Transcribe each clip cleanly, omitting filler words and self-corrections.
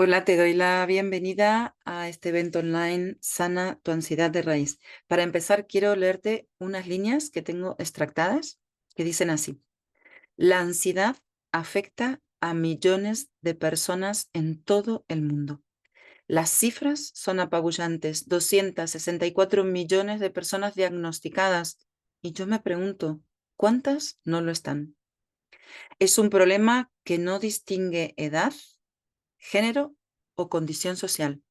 Hola, te doy la bienvenida a este evento online Sana tu ansiedad de raíz. Para empezar, quiero leerte unas líneas que tengo extractadas que dicen así. La ansiedad afecta a millones de personas en todo el mundo. Las cifras son apabullantes, 264 millones de personas diagnosticadas. Y yo me pregunto, ¿cuántas no lo están? Es un problema que no distingue edad, género o condición social.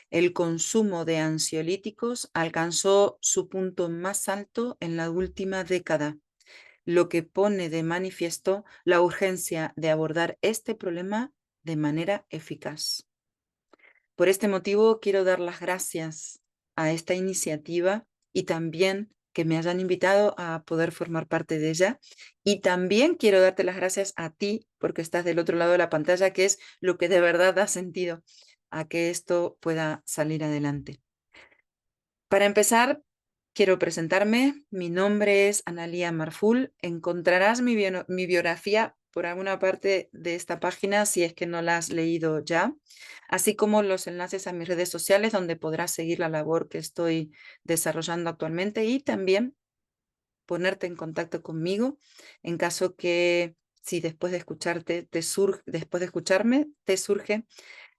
El consumo de ansiolíticos alcanzó su punto más alto en la última década, lo que pone de manifiesto la urgencia de abordar este problema de manera eficaz. Por este motivo, quiero dar las gracias a esta iniciativa y también que me hayan invitado a poder formar parte de ella. Y también quiero darte las gracias a ti porque estás del otro lado de la pantalla, que es lo que de verdad da sentido a que esto pueda salir adelante. Para empezar, quiero presentarme. Mi nombre es Analía Marful. Encontrarás mi biografía por alguna parte de esta página si es que no la has leído ya, así como los enlaces a mis redes sociales donde podrás seguir la labor que estoy desarrollando actualmente y también ponerte en contacto conmigo en caso que si después de después de escucharme te surge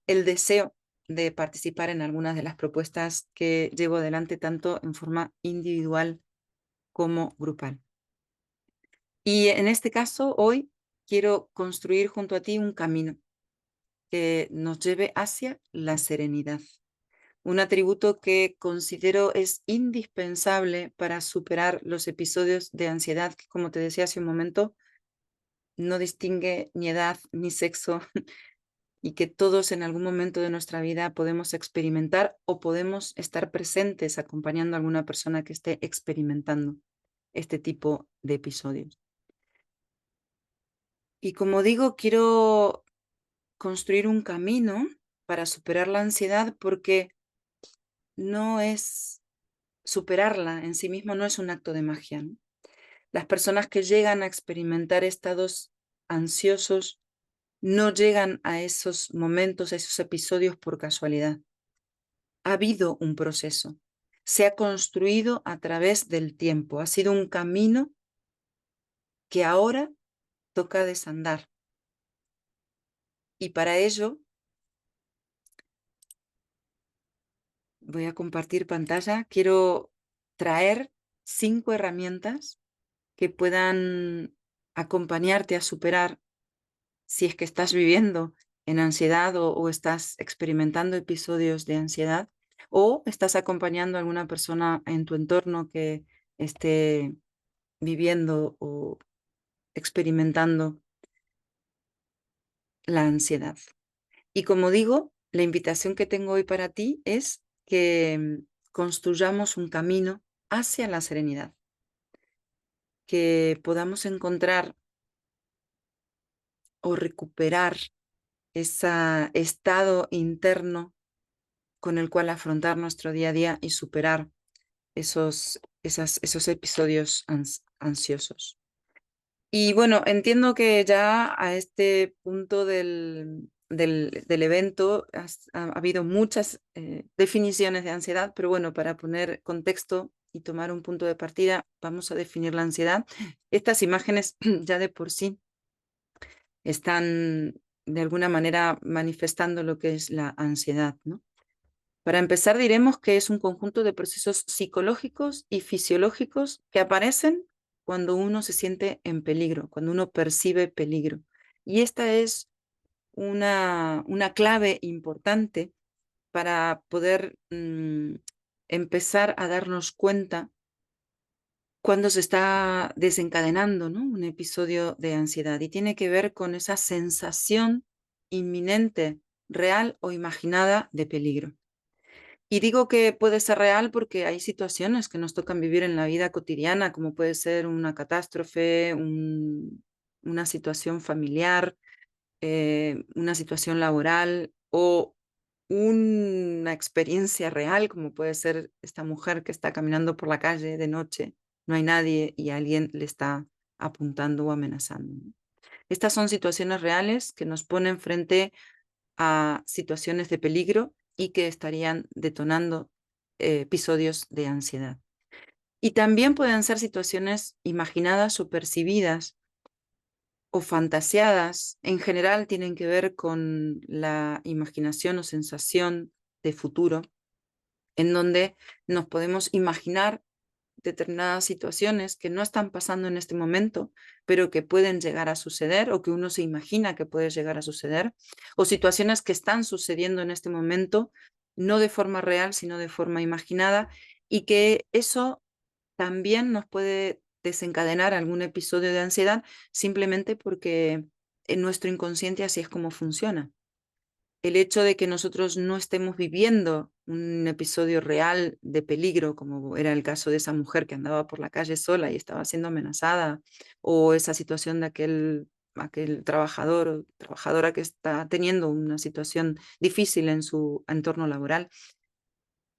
el deseo de participar en algunas de las propuestas que llevo adelante tanto en forma individual como grupal. Y en este caso, hoy quiero construir junto a ti un camino que nos lleve hacia la serenidad, un atributo que considero es indispensable para superar los episodios de ansiedad que, como te decía hace un momento, no distingue ni edad ni sexo y que todos en algún momento de nuestra vida podemos experimentar o podemos estar presentes acompañando a alguna persona que esté experimentando este tipo de episodios. Y como digo, quiero construir un camino para superar la ansiedad porque no es superarla en sí mismo, no es un acto de magia, ¿no? Las personas que llegan a experimentar estados ansiosos no llegan a esos momentos, a esos episodios por casualidad. Ha habido un proceso, se ha construido a través del tiempo, ha sido un camino que ahora toca desandar. Y para ello voy a compartir pantalla. Quiero traer 5 herramientas que puedan acompañarte a superar si es que estás viviendo en ansiedad o estás experimentando episodios de ansiedad o estás acompañando a alguna persona en tu entorno que esté viviendo o experimentando la ansiedad. Y como digo, la invitación que tengo hoy para ti es que construyamos un camino hacia la serenidad, que podamos encontrar o recuperar ese estado interno con el cual afrontar nuestro día a día y superar esos episodios ansiosos. Y bueno, entiendo que ya a este punto del evento ha habido muchas definiciones de ansiedad, pero bueno, para poner contexto y tomar un punto de partida, vamos a definir la ansiedad. Estas imágenes ya de por sí están de alguna manera manifestando lo que es la ansiedad, ¿no? Para empezar, diremos que es un conjunto de procesos psicológicos y fisiológicos que aparecen cuando uno se siente en peligro, cuando uno percibe peligro. Y esta es una clave importante para poder empezar a darnos cuenta cuando se está desencadenando, ¿no?, un episodio de ansiedad. Y tiene que ver con esa sensación inminente, real o imaginada de peligro. Y digo que puede ser real porque hay situaciones que nos tocan vivir en la vida cotidiana, como puede ser una catástrofe, una situación familiar, una situación laboral o una experiencia real, como puede ser esta mujer que está caminando por la calle de noche, no hay nadie y alguien le está apuntando o amenazando, ¿no? Estas son situaciones reales que nos ponen frente a situaciones de peligro y que estarían detonando episodios de ansiedad. Y también pueden ser situaciones imaginadas o percibidas o fantaseadas. En general tienen que ver con la imaginación o sensación de futuro, en donde nos podemos imaginar determinadas situaciones que no están pasando en este momento, pero que pueden llegar a suceder o que uno se imagina que puede llegar a suceder, o situaciones que están sucediendo en este momento, no de forma real, sino de forma imaginada, y que eso también nos puede desencadenar algún episodio de ansiedad simplemente porque en nuestro inconsciente así es como funciona. El hecho de que nosotros no estemos viviendo un episodio real de peligro, como era el caso de esa mujer que andaba por la calle sola y estaba siendo amenazada, o esa situación de aquel trabajador o trabajadora que está teniendo una situación difícil en su entorno laboral,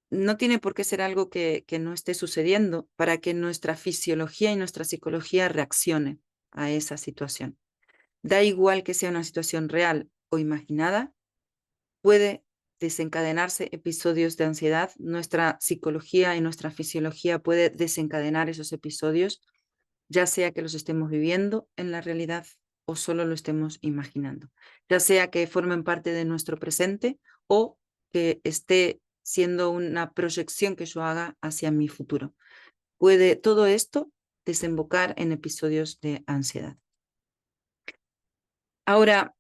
no tiene por qué ser algo que no esté sucediendo para que nuestra fisiología y nuestra psicología reaccione a esa situación. Da igual que sea una situación real o imaginada, puede desencadenarse episodios de ansiedad. Nuestra psicología y nuestra fisiología puede desencadenar esos episodios, ya sea que los estemos viviendo en la realidad o solo lo estemos imaginando, ya sea que formen parte de nuestro presente o que esté siendo una proyección que yo haga hacia mi futuro. Puede todo esto desembocar en episodios de ansiedad. Ahora,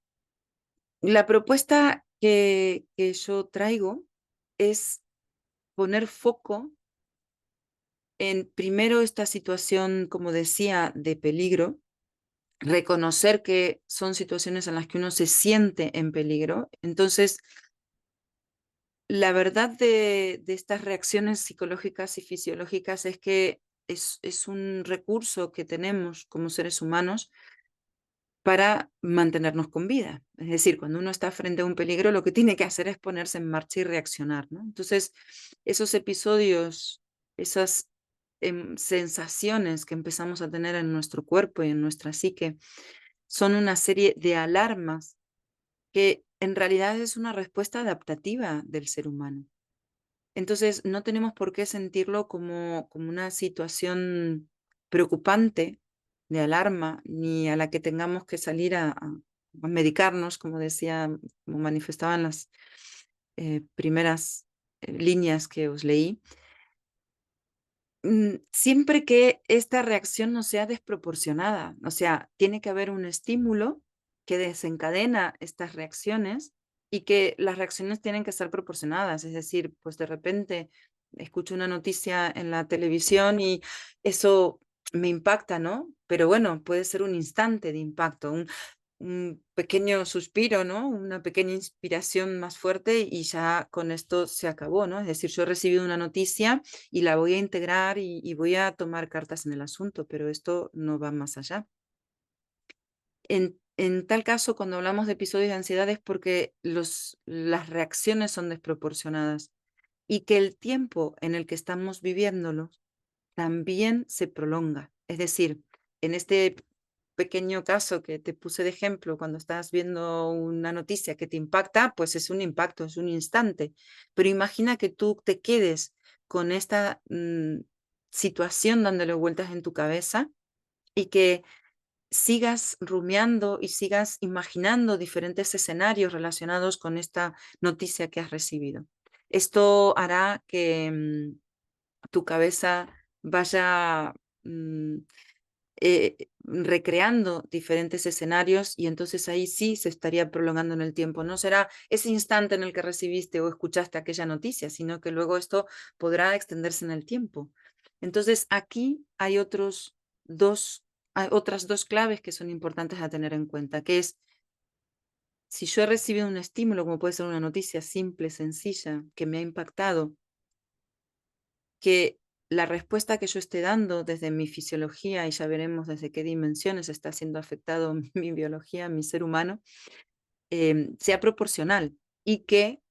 la propuesta que yo traigo es poner foco en primero esta situación, como decía, de peligro, reconocer que son situaciones en las que uno se siente en peligro. Entonces, la verdad de estas reacciones psicológicas y fisiológicas es que es un recurso que tenemos como seres humanos para mantenernos con vida. Es decir, cuando uno está frente a un peligro, lo que tiene que hacer es ponerse en marcha y reaccionar, ¿no? Entonces, esos episodios, esas sensaciones que empezamos a tener en nuestro cuerpo y en nuestra psique, son una serie de alarmas que en realidad es una respuesta adaptativa del ser humano. Entonces, no tenemos por qué sentirlo como una situación preocupante, de alarma, ni a la que tengamos que salir a medicarnos, como decía, como manifestaban las primeras líneas que os leí. Siempre que esta reacción no sea desproporcionada, o sea, tiene que haber un estímulo que desencadena estas reacciones y que las reacciones tienen que ser proporcionadas, es decir, pues de repente escucho una noticia en la televisión y eso me impacta, ¿no? Pero bueno, puede ser un instante de impacto, un pequeño suspiro, ¿no? Una pequeña inspiración más fuerte y ya con esto se acabó, ¿no? Es decir, yo he recibido una noticia y la voy a integrar y voy a tomar cartas en el asunto, pero esto no va más allá. En tal caso, cuando hablamos de episodios de ansiedad es porque las reacciones son desproporcionadas y que el tiempo en el que estamos viviéndolo también se prolonga. Es decir, en este pequeño caso que te puse de ejemplo, cuando estás viendo una noticia que te impacta, pues es un impacto, es un instante. Pero imagina que tú te quedes con esta situación dándole vueltas en tu cabeza y que sigas rumiando y sigas imaginando diferentes escenarios relacionados con esta noticia que has recibido. Esto hará que tu cabeza vaya recreando diferentes escenarios y entonces ahí sí se estaría prolongando en el tiempo. No será ese instante en el que recibiste o escuchaste aquella noticia, sino que luego esto podrá extenderse en el tiempo. Entonces aquí hay hay otras dos claves que son importantes a tener en cuenta, que es si yo he recibido un estímulo, como puede ser una noticia simple, sencilla, que me ha impactado, que la respuesta que yo esté dando desde mi fisiología, y ya veremos desde qué dimensiones está siendo afectado mi biología, mi ser humano, sea proporcional y que,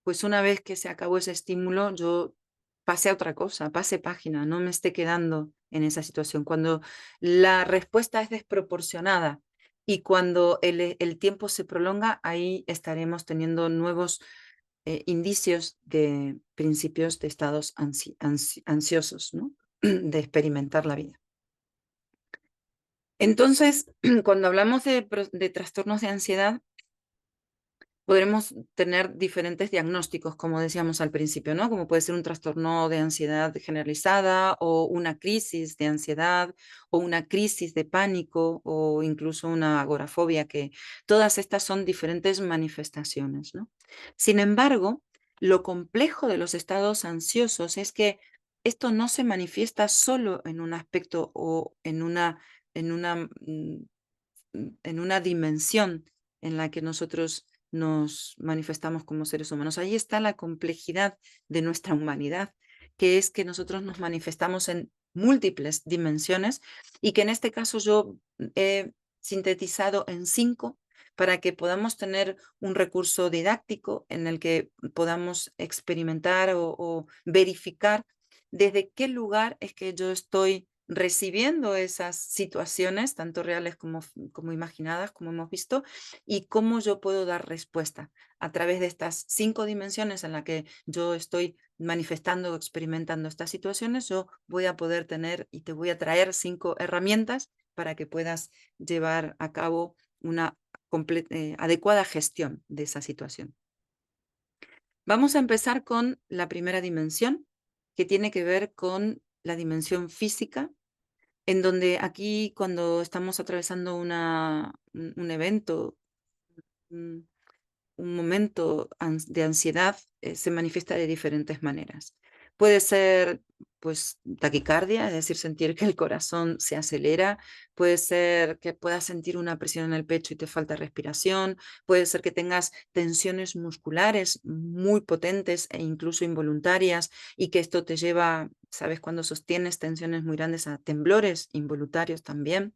pues una vez que se acabó ese estímulo, yo pase a otra cosa, pase página, no me esté quedando en esa situación. Cuando la respuesta es desproporcionada Y cuando el tiempo se prolonga, ahí estaremos teniendo nuevos indicios de principios de estados ansiosos, ¿no? De experimentar la vida. Entonces, cuando hablamos de trastornos de ansiedad, podremos tener diferentes diagnósticos, como decíamos al principio, ¿no? Como puede ser un trastorno de ansiedad generalizada o una crisis de ansiedad o una crisis de pánico o incluso una agorafobia, que todas estas son diferentes manifestaciones, ¿no? Sin embargo, lo complejo de los estados ansiosos es que esto no se manifiesta solo en un aspecto o en una, en una dimensión en la que nosotros nos manifestamos como seres humanos. Ahí está la complejidad de nuestra humanidad, que es que nosotros nos manifestamos en múltiples dimensiones y que en este caso yo he sintetizado en 5 para que podamos tener un recurso didáctico en el que podamos experimentar o verificar desde qué lugar es que yo estoy recibiendo esas situaciones, tanto reales como imaginadas, como hemos visto, y cómo yo puedo dar respuesta a través de estas 5 dimensiones en las que yo estoy manifestando o experimentando estas situaciones. Yo voy a poder tener y te voy a traer 5 herramientas para que puedas llevar a cabo una adecuada gestión de esa situación. Vamos a empezar con la primera dimensión, que tiene que ver con la dimensión física, en donde aquí cuando estamos atravesando un evento, un, un momento de ansiedad, se manifiesta de diferentes maneras. Puede ser pues taquicardia, es decir, sentir que el corazón se acelera, puede ser que puedas sentir una presión en el pecho y te falta respiración, puede ser que tengas tensiones musculares muy potentes e incluso involuntarias y que esto te lleva, sabes, cuando sostienes tensiones muy grandes a temblores involuntarios también.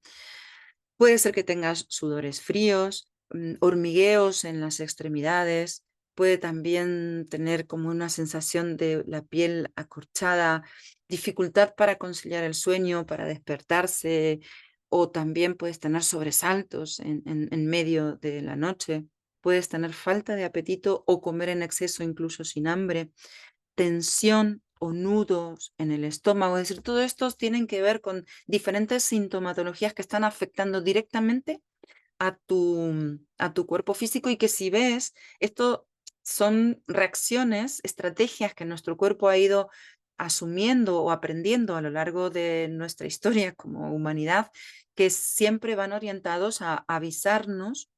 Puede ser que tengas sudores fríos, hormigueos en las extremidades, puede también tener como una sensación de la piel acorchada, dificultad para conciliar el sueño, para despertarse, o también puedes tener sobresaltos en medio de la noche, puedes tener falta de apetito o comer en exceso incluso sin hambre, tensión o nudos en el estómago. Es decir, todos estos tienen que ver con diferentes sintomatologías que están afectando directamente a tu cuerpo físico y que si ves, esto son reacciones, estrategias que nuestro cuerpo ha ido asumiendo o aprendiendo a lo largo de nuestra historia como humanidad, que siempre van orientados a avisarnos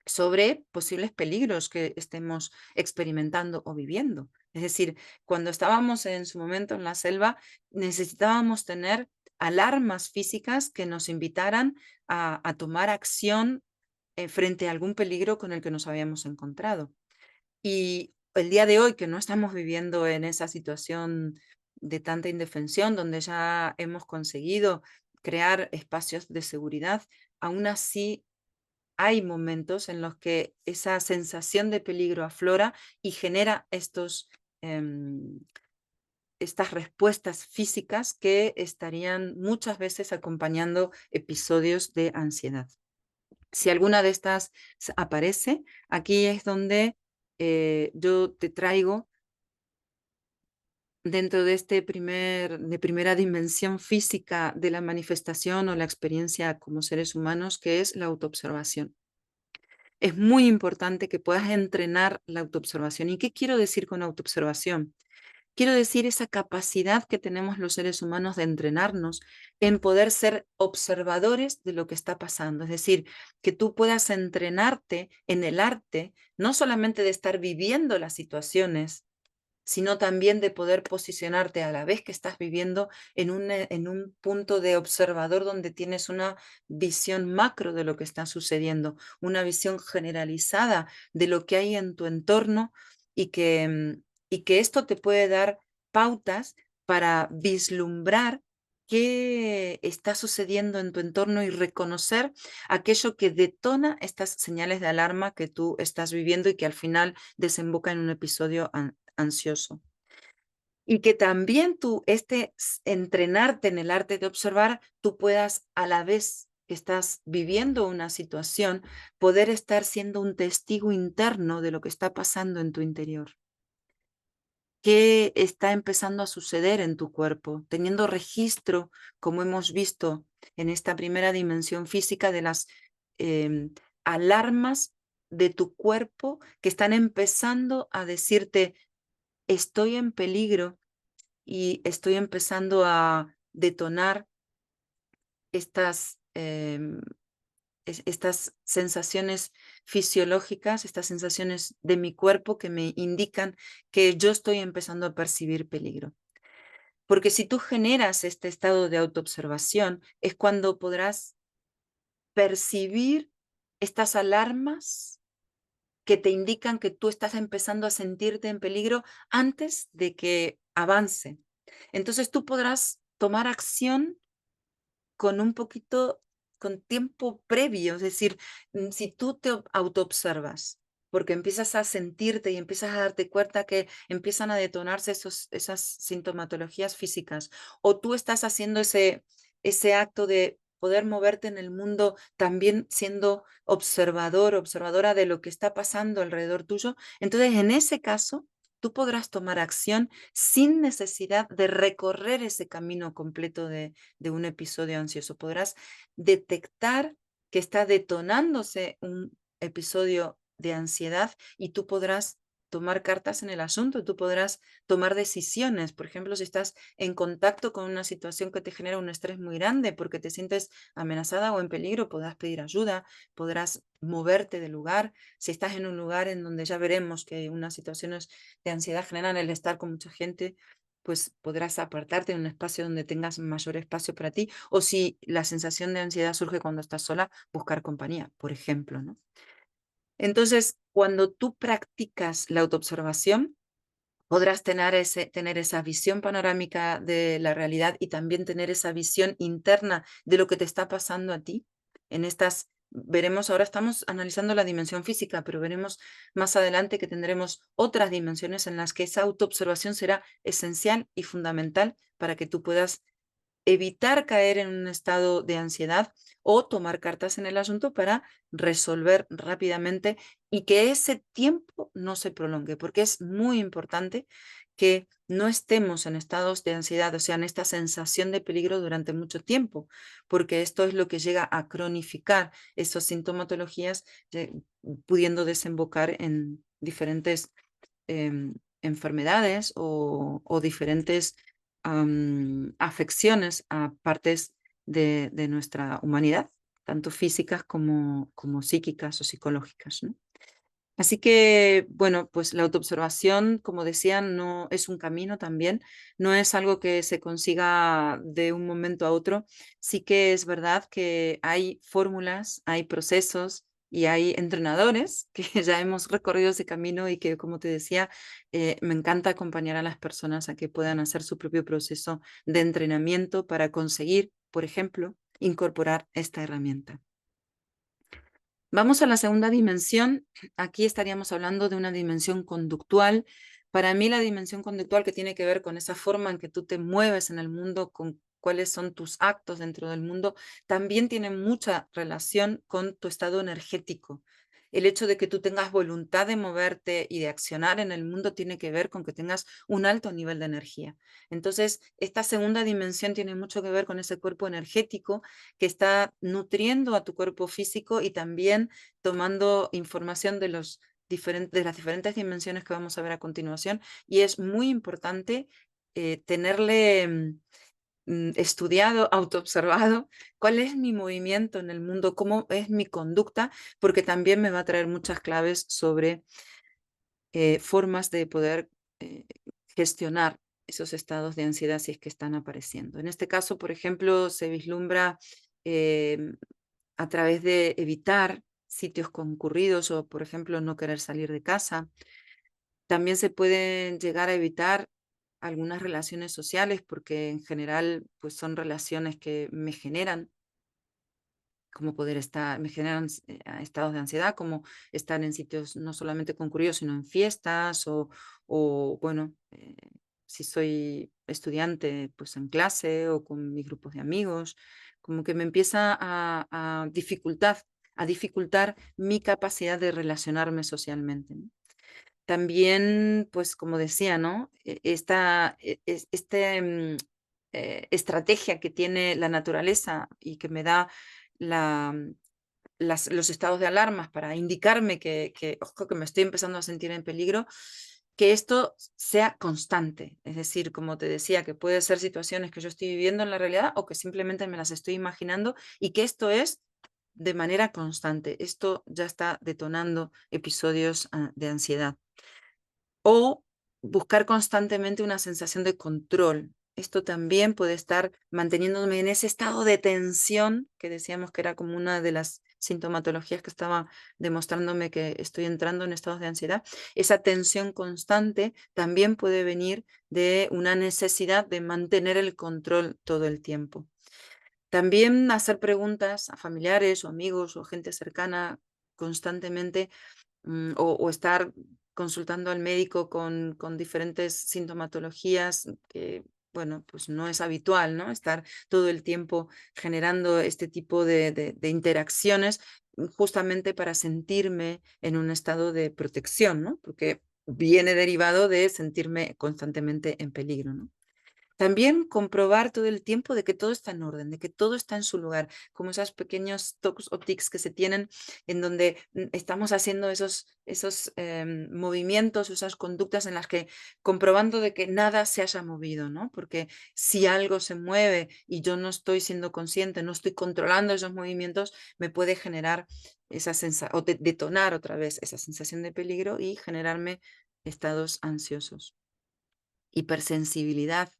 sobre posibles peligros que estemos experimentando o viviendo. Es decir, cuando estábamos en su momento en la selva, necesitábamos tener alarmas físicas que nos invitaran a tomar acción frente a algún peligro con el que nos habíamos encontrado. Y el día de hoy, que no estamos viviendo en esa situación de tanta indefensión, donde ya hemos conseguido crear espacios de seguridad, aún así hay momentos en los que esa sensación de peligro aflora y genera estas respuestas físicas que estarían muchas veces acompañando episodios de ansiedad. Si alguna de estas aparece, aquí es donde yo te traigo dentro de de primera dimensión física de la manifestación o la experiencia como seres humanos, que es la autoobservación. Es muy importante que puedas entrenar la autoobservación. ¿Y qué quiero decir con autoobservación? Quiero decir esa capacidad que tenemos los seres humanos de entrenarnos en poder ser observadores de lo que está pasando. Es decir, que tú puedas entrenarte en el arte, no solamente de estar viviendo las situaciones, sino también de poder posicionarte a la vez que estás viviendo en un punto de observador donde tienes una visión macro de lo que está sucediendo, una visión generalizada de lo que hay en tu entorno y que esto te puede dar pautas para vislumbrar qué está sucediendo en tu entorno y reconocer aquello que detona estas señales de alarma que tú estás viviendo y que al final desemboca en un episodio ansioso. Y que también tú, entrenarte en el arte de observar, tú puedas a la vez que estás viviendo una situación, poder estar siendo un testigo interno de lo que está pasando en tu interior. ¿Qué está empezando a suceder en tu cuerpo? Teniendo registro, como hemos visto en esta primera dimensión física, de las alarmas de tu cuerpo que están empezando a decirte, estoy en peligro y estoy empezando a detonar estas, estas sensaciones fisiológicas, estas sensaciones de mi cuerpo que me indican que yo estoy empezando a percibir peligro. Porque si tú generas este estado de autoobservación, es cuando podrás percibir estas alarmas que te indican que tú estás empezando a sentirte en peligro antes de que avance. Entonces tú podrás tomar acción con un poquito, con tiempo previo, es decir, si tú te autoobservas, porque empiezas a sentirte y empiezas a darte cuenta que empiezan a detonarse esas sintomatologías físicas, o tú estás haciendo ese acto de poder moverte en el mundo también siendo observador, observadora de lo que está pasando alrededor tuyo, entonces en ese caso tú podrás tomar acción sin necesidad de recorrer ese camino completo de un episodio ansioso. Podrás detectar que está detonándose un episodio de ansiedad y tú podrás tomar cartas en el asunto, tú podrás tomar decisiones. Por ejemplo, si estás en contacto con una situación que te genera un estrés muy grande porque te sientes amenazada o en peligro, podrás pedir ayuda, podrás moverte del lugar. Si estás en un lugar en donde ya veremos que unas situaciones de ansiedad generan el estar con mucha gente, pues podrás apartarte en un espacio donde tengas mayor espacio para ti, o si la sensación de ansiedad surge cuando estás sola, buscar compañía, por ejemplo, ¿no? Entonces, cuando tú practicas la autoobservación, podrás tener esa visión panorámica de la realidad y también tener esa visión interna de lo que te está pasando a ti. En estas, veremos, ahora estamos analizando la dimensión física, pero veremos más adelante que tendremos otras dimensiones en las que esa autoobservación será esencial y fundamental para que tú puedas evitar caer en un estado de ansiedad o tomar cartas en el asunto para resolver rápidamente y que ese tiempo no se prolongue, porque es muy importante que no estemos en estados de ansiedad, o sea, en esta sensación de peligro durante mucho tiempo, porque esto es lo que llega a cronificar esas sintomatologías, pudiendo desembocar en diferentes enfermedades o diferentes afecciones a partes de nuestra humanidad, tanto físicas como psíquicas o psicológicas, ¿no? Así que, bueno, pues la autoobservación, como decía, no es un camino también, no es algo que se consiga de un momento a otro. Sí que es verdad que hay fórmulas, hay procesos y hay entrenadores que ya hemos recorrido ese camino y que, como te decía, me encanta acompañar a las personas a que puedan hacer su propio proceso de entrenamiento para conseguir, por ejemplo, incorporar esta herramienta. Vamos a la segunda dimensión. Aquí estaríamos hablando de una dimensión conductual. Para mí la dimensión conductual, que tiene que ver con esa forma en que tú te mueves en el mundo, con cuáles son tus actos dentro del mundo, también tiene mucha relación con tu estado energético. El hecho de que tú tengas voluntad de moverte y de accionar en el mundo tiene que ver con que tengas un alto nivel de energía. Entonces, esta segunda dimensión tiene mucho que ver con ese cuerpo energético que está nutriendo a tu cuerpo físico y también tomando información de las diferentes dimensiones que vamos a ver a continuación. Y es muy importante tenerle estudiado, autoobservado, cuál es mi movimiento en el mundo, cómo es mi conducta, porque también me va a traer muchas claves sobre formas de poder gestionar esos estados de ansiedad si es que están apareciendo. En este caso, por ejemplo, se vislumbra a través de evitar sitios concurridos o, por ejemplo, no querer salir de casa. También se pueden llegar a evitar algunas relaciones sociales porque en general pues son relaciones que me generan como poder estar, me generan estados de ansiedad, como estar en sitios no solamente concurridos, sino en fiestas o bueno, si soy estudiante, pues en clase o con mis grupos de amigos, como que me empieza a dificultar mi capacidad de relacionarme socialmente, ¿no? También, pues como decía, ¿no? Estrategia que tiene la naturaleza y que me da la, los estados de alarmas para indicarme ojo, que me estoy empezando a sentir en peligro, que esto sea constante. Es decir, como te decía, que puede ser situaciones que yo estoy viviendo en la realidad o que simplemente me las estoy imaginando y que esto es de manera constante. Esto ya está detonando episodios de ansiedad. O buscar constantemente una sensación de control. Esto también puede estar manteniéndome en ese estado de tensión, que decíamos que era como una de las sintomatologías que estaba demostrándome que estoy entrando en estados de ansiedad. Esa tensión constante también puede venir de una necesidad de mantener el control todo el tiempo. También hacer preguntas a familiares o amigos o gente cercana constantemente, o estar consultando al médico con diferentes sintomatologías que, bueno, pues no es habitual, ¿no? Estar todo el tiempo generando este tipo de interacciones, justamente para sentirme en un estado de protección, ¿no? Porque viene derivado de sentirme constantemente en peligro, ¿no? También comprobar todo el tiempo de que todo está en orden, de que todo está en su lugar, como esos pequeños tocs o tics que se tienen en donde estamos haciendo esos movimientos, esas conductas en las que comprobando de que nada se haya movido, ¿no? Porque si algo se mueve y yo no estoy siendo consciente, no estoy controlando esos movimientos, me puede generar esa sensación, o detonar otra vez esa sensación de peligro y generarme estados ansiosos. Hipersensibilidad,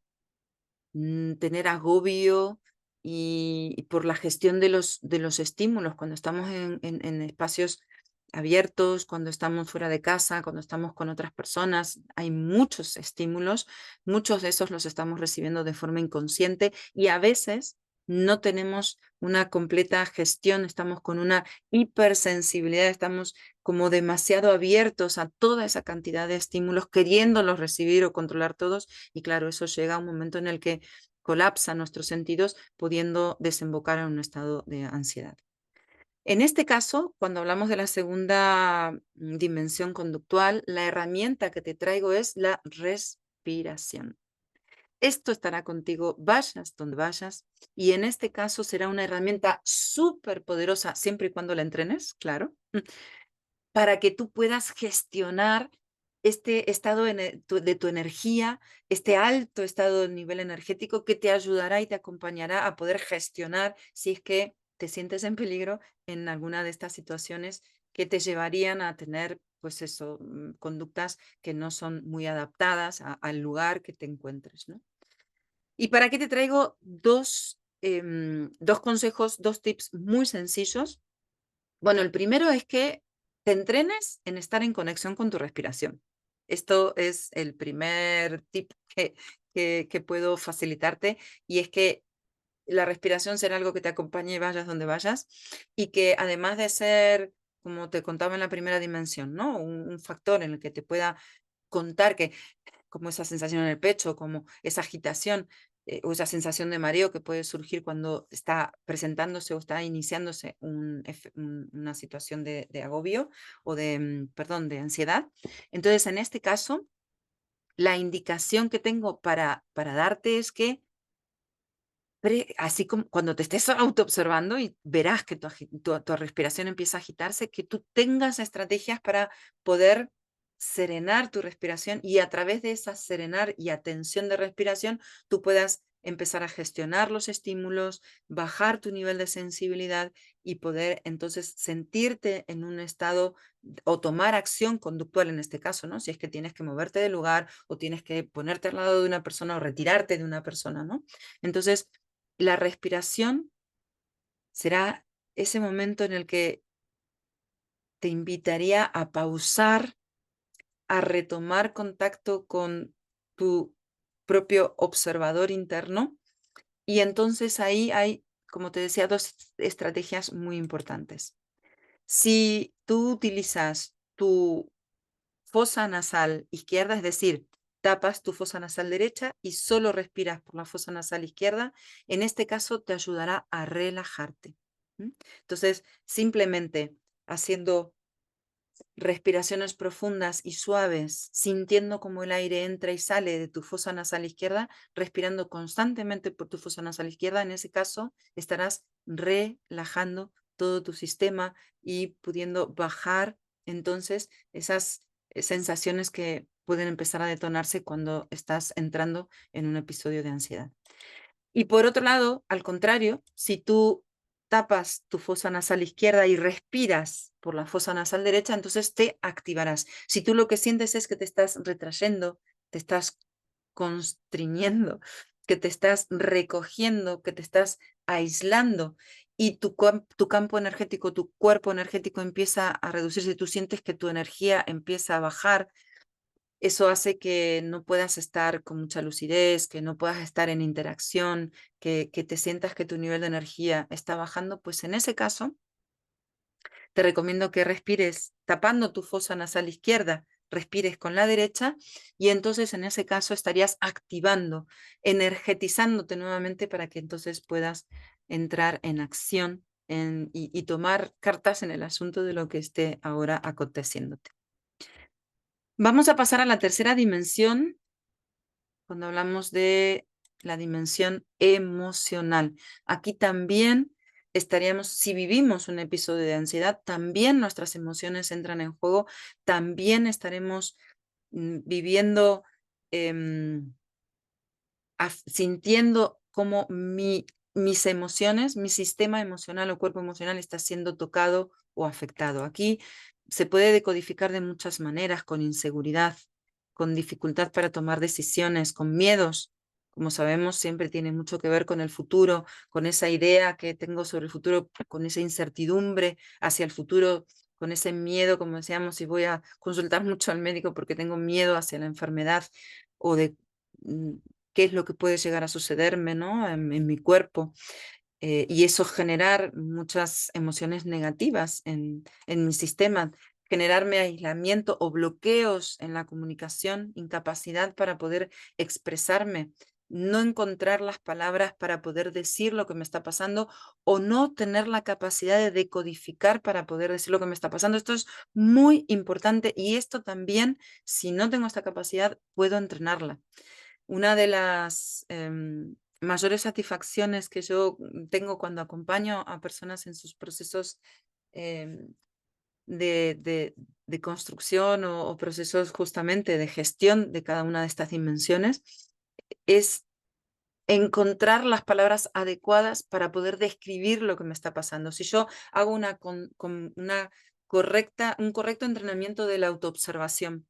tener agobio y por la gestión de los estímulos, cuando estamos en espacios abiertos, cuando estamos fuera de casa, cuando estamos con otras personas, hay muchos estímulos, muchos de esos los estamos recibiendo de forma inconsciente y a veces no tenemos una completa gestión, estamos con una hipersensibilidad, estamos como demasiado abiertos a toda esa cantidad de estímulos, queriéndolos recibir o controlar todos, y claro, eso llega a un momento en el que colapsan nuestros sentidos, pudiendo desembocar en un estado de ansiedad. En este caso, cuando hablamos de la segunda dimensión conductual, la herramienta que te traigo es la respiración. Esto estará contigo, vayas donde vayas, y en este caso será una herramienta súper poderosa, siempre y cuando la entrenes, claro, para que tú puedas gestionar este estado de tu energía, este alto estado de nivel energético que te ayudará y te acompañará a poder gestionar si es que te sientes en peligro en alguna de estas situaciones que te llevarían a tener, pues eso, conductas que no son muy adaptadas al lugar que te encuentres, ¿no? ¿Y para qué te traigo dos consejos, dos tips muy sencillos? Bueno, el primero es que te entrenes en estar en conexión con tu respiración. Esto es el primer tip que puedo facilitarte, y es que la respiración será algo que te acompañe vayas donde vayas, y que además de ser, como te contaba en la primera dimensión, ¿no? Un factor en el que te pueda contar que como esa sensación en el pecho, como esa agitación, o esa sensación de mareo que puede surgir cuando está presentándose o está iniciándose una situación de agobio o de, perdón, de ansiedad. Entonces, en este caso, la indicación que tengo para darte es que así como cuando te estés autoobservando y verás que tu respiración empieza a agitarse, que tú tengas estrategias para poder serenar tu respiración, y a través de esa serenar y atención de respiración, tú puedas empezar a gestionar los estímulos, bajar tu nivel de sensibilidad y poder entonces sentirte en un estado o tomar acción conductual en este caso, ¿no? Si es que tienes que moverte del lugar o tienes que ponerte al lado de una persona o retirarte de una persona, ¿no? Entonces, la respiración será ese momento en el que te invitaría a pausar, a retomar contacto con tu propio observador interno. Y entonces ahí hay, como te decía, dos estrategias muy importantes. Si tú utilizas tu fosa nasal izquierda, es decir, tapas tu fosa nasal derecha y solo respiras por la fosa nasal izquierda, en este caso te ayudará a relajarte. Entonces, simplemente haciendo respiraciones profundas y suaves, sintiendo cómo el aire entra y sale de tu fosa nasal izquierda, respirando constantemente por tu fosa nasal izquierda, en ese caso estarás relajando todo tu sistema y pudiendo bajar entonces esas sensaciones que pueden empezar a detonarse cuando estás entrando en un episodio de ansiedad. Y por otro lado, al contrario, si tú tapas tu fosa nasal izquierda y respiras por la fosa nasal derecha, entonces te activarás. Si tú lo que sientes es que te estás retrayendo, te estás constriñendo, que te estás recogiendo, que te estás aislando y tu campo energético, tu cuerpo energético empieza a reducirse, tú sientes que tu energía empieza a bajar, eso hace que no puedas estar con mucha lucidez, que no puedas estar en interacción, que te sientas que tu nivel de energía está bajando, pues en ese caso te recomiendo que respires tapando tu fosa nasal izquierda, respires con la derecha y entonces en ese caso estarías activando, energetizándote nuevamente para que entonces puedas entrar en acción y tomar cartas en el asunto de lo que esté ahora aconteciéndote. Vamos a pasar a la tercera dimensión cuando hablamos de la dimensión emocional. Aquí también estaríamos, si vivimos un episodio de ansiedad, también nuestras emociones entran en juego, también estaremos viviendo, sintiendo cómo mis emociones, mi sistema emocional o cuerpo emocional está siendo tocado o afectado. Aquí se puede decodificar de muchas maneras, con inseguridad, con dificultad para tomar decisiones, con miedos. Como sabemos, siempre tiene mucho que ver con el futuro, con esa idea que tengo sobre el futuro, con esa incertidumbre hacia el futuro, con ese miedo, como decíamos, si voy a consultar mucho al médico porque tengo miedo hacia la enfermedad o de mm, qué es lo que puede llegar a sucederme, ¿no? en mi cuerpo. Y eso generar muchas emociones negativas en mi sistema, generarme aislamiento o bloqueos en la comunicación, incapacidad para poder expresarme, no encontrar las palabras para poder decir lo que me está pasando o no tener la capacidad de decodificar para poder decir lo que me está pasando. Esto es muy importante y esto también, si no tengo esta capacidad, puedo entrenarla. Una de las mayores satisfacciones que yo tengo cuando acompaño a personas en sus procesos em, de, de- de construcción o procesos justamente de gestión de cada una de estas dimensiones es encontrar las palabras adecuadas para poder describir lo que me está pasando. Si yo hago un correcto entrenamiento de la autoobservación,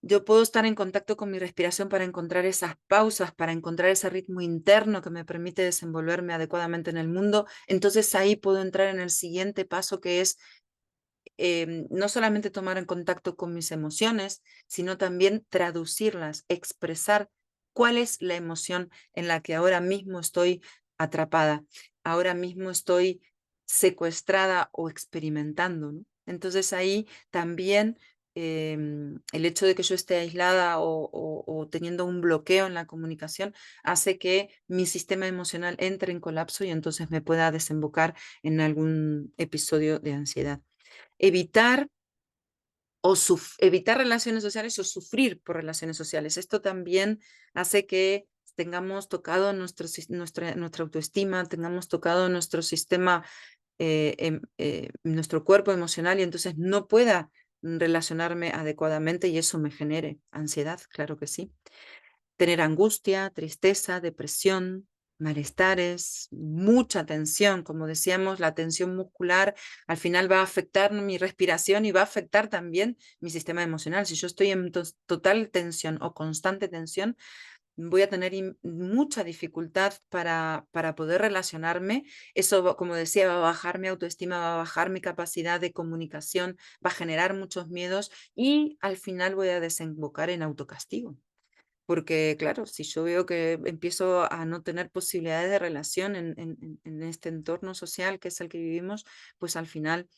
yo puedo estar en contacto con mi respiración para encontrar esas pausas, para encontrar ese ritmo interno que me permite desenvolverme adecuadamente en el mundo. Entonces ahí puedo entrar en el siguiente paso que es no solamente tomar en contacto con mis emociones, sino también traducirlas, expresar cuál es la emoción en la que ahora mismo estoy atrapada, ahora mismo estoy secuestrada o experimentando, ¿no? Entonces ahí también el hecho de que yo esté aislada o teniendo un bloqueo en la comunicación hace que mi sistema emocional entre en colapso y entonces me pueda desembocar en algún episodio de ansiedad. Evitar evitar relaciones sociales o sufrir por relaciones sociales. Esto también hace que tengamos tocado nuestra autoestima, tengamos tocado nuestro sistema, nuestro cuerpo emocional y entonces no pueda relacionarme adecuadamente y eso me genere ansiedad, claro que sí. Tener angustia, tristeza, depresión, malestares, mucha tensión. Como decíamos, la tensión muscular al final va a afectar mi respiración y va a afectar también mi sistema emocional. Si yo estoy en total tensión o constante tensión, voy a tener mucha dificultad para poder relacionarme. Eso, como decía, va a bajar mi autoestima, va a bajar mi capacidad de comunicación, va a generar muchos miedos y al final voy a desembocar en autocastigo. Porque, claro, si yo veo que empiezo a no tener posibilidades de relación en este entorno social que es el que vivimos, pues al final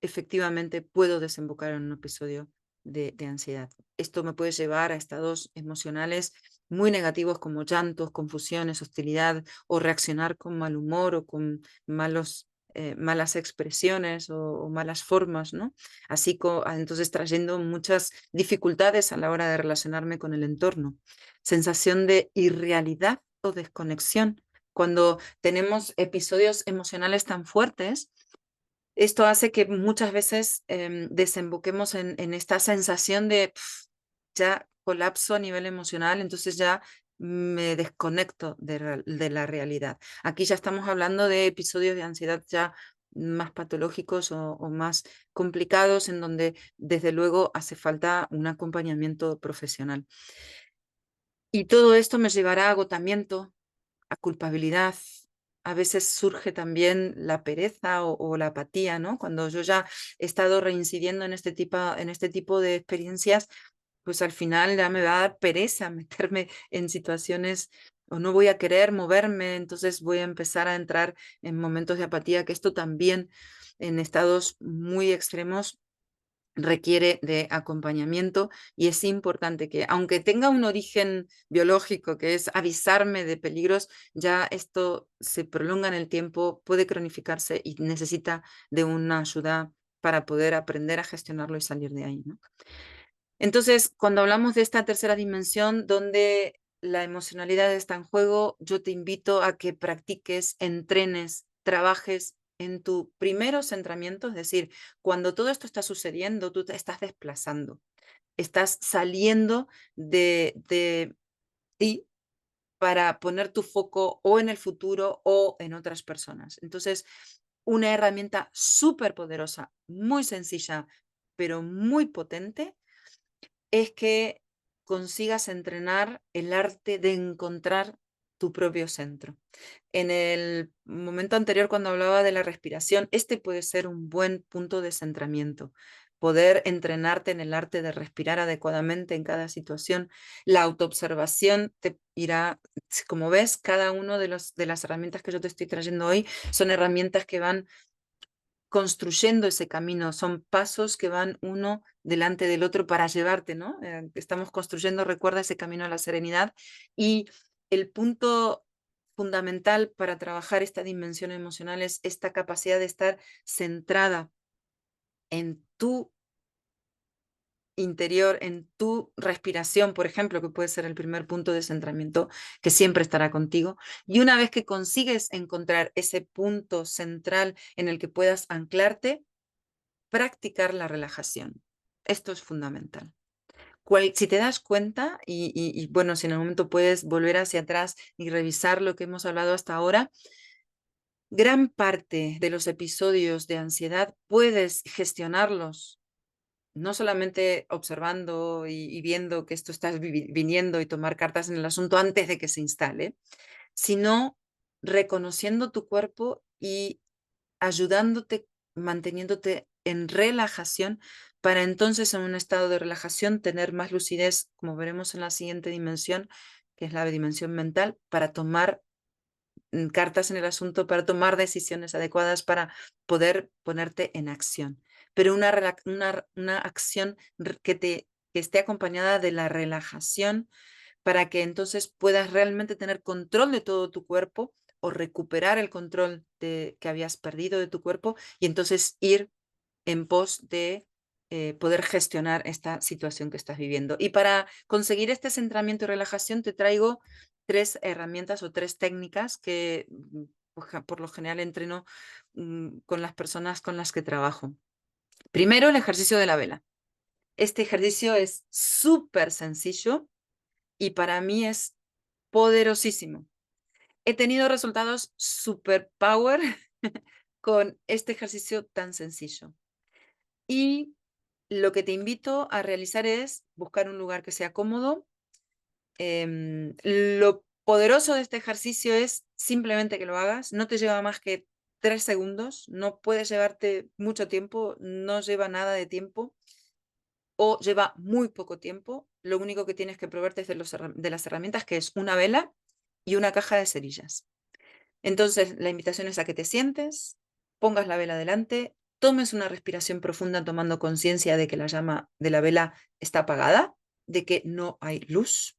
efectivamente puedo desembocar en un episodio de ansiedad. Esto me puede llevar a estados emocionales muy negativos como llantos, confusiones, hostilidad, o reaccionar con mal humor o con malas expresiones o malas formas, ¿no? Entonces trayendo muchas dificultades a la hora de relacionarme con el entorno. Sensación de irrealidad o desconexión. Cuando tenemos episodios emocionales tan fuertes, esto hace que muchas veces desemboquemos en esta sensación de ya colapso a nivel emocional, entonces ya me desconecto de la realidad. Aquí ya estamos hablando de episodios de ansiedad ya más patológicos o más complicados, en donde desde luego hace falta un acompañamiento profesional. Y todo esto me llevará a agotamiento, a culpabilidad. A veces surge también la pereza o la apatía, ¿no? Cuando yo ya he estado reincidiendo en este tipo de experiencias, pues al final ya me va a dar pereza meterme en situaciones o no voy a querer moverme, entonces voy a empezar a entrar en momentos de apatía, que esto también en estados muy extremos requiere de acompañamiento y es importante que, aunque tenga un origen biológico, que es avisarme de peligros, ya esto se prolonga en el tiempo, puede cronificarse y necesita de una ayuda para poder aprender a gestionarlo y salir de ahí, ¿no? Entonces, cuando hablamos de esta tercera dimensión, donde la emocionalidad está en juego, yo te invito a que practiques, entrenes, trabajes en tu primero centramiento, es decir, cuando todo esto está sucediendo, tú te estás desplazando, estás saliendo de ti para poner tu foco o en el futuro o en otras personas. Entonces, una herramienta súper poderosa, muy sencilla, pero muy potente, es que consigas entrenar el arte de encontrar tu propio centro. En el momento anterior, cuando hablaba de la respiración, este puede ser un buen punto de centramiento. Poder entrenarte en el arte de respirar adecuadamente en cada situación. La autoobservación te irá, como ves, cada uno de las herramientas que yo te estoy trayendo hoy son herramientas que van construyendo ese camino, son pasos que van uno delante del otro para llevarte, ¿no? Estamos construyendo, recuerda, ese camino a la serenidad y el punto fundamental para trabajar esta dimensión emocional es esta capacidad de estar centrada en tu interior, en tu respiración, por ejemplo, que puede ser el primer punto de centramiento que siempre estará contigo. Y una vez que consigues encontrar ese punto central en el que puedas anclarte, practicar la relajación. Esto es fundamental. Si te das cuenta, bueno, si en el momento puedes volver hacia atrás y revisar lo que hemos hablado hasta ahora, gran parte de los episodios de ansiedad puedes gestionarlos, no solamente observando y viendo que esto está viniendo y tomar cartas en el asunto antes de que se instale, sino reconociendo tu cuerpo y ayudándote, manteniéndote en relajación, para entonces en un estado de relajación tener más lucidez, como veremos en la siguiente dimensión, que es la dimensión mental, para tomar cartas en el asunto, para tomar decisiones adecuadas, para poder ponerte en acción. Pero una acción que esté acompañada de la relajación para que entonces puedas realmente tener control de todo tu cuerpo o recuperar el control que habías perdido de tu cuerpo y entonces ir en pos de poder gestionar esta situación que estás viviendo. Y para conseguir este centramiento y relajación te traigo 3 herramientas o 3 técnicas que por lo general entreno con las personas con las que trabajo. Primero, el ejercicio de la vela. Este ejercicio es súper sencillo y para mí es poderosísimo. He tenido resultados super power con este ejercicio tan sencillo. Y lo que te invito a realizar es buscar un lugar que sea cómodo. Lo poderoso de este ejercicio es simplemente que lo hagas. No te lleva más que 3 segundos. No puedes llevarte mucho tiempo. No lleva nada de tiempo. O lleva muy poco tiempo. Lo único que tienes que probarte es de las herramientas, que es una vela y una caja de cerillas. Entonces, la invitación es a que te sientes, pongas la vela delante, tomes una respiración profunda tomando conciencia de que la llama de la vela está apagada, de que no hay luz.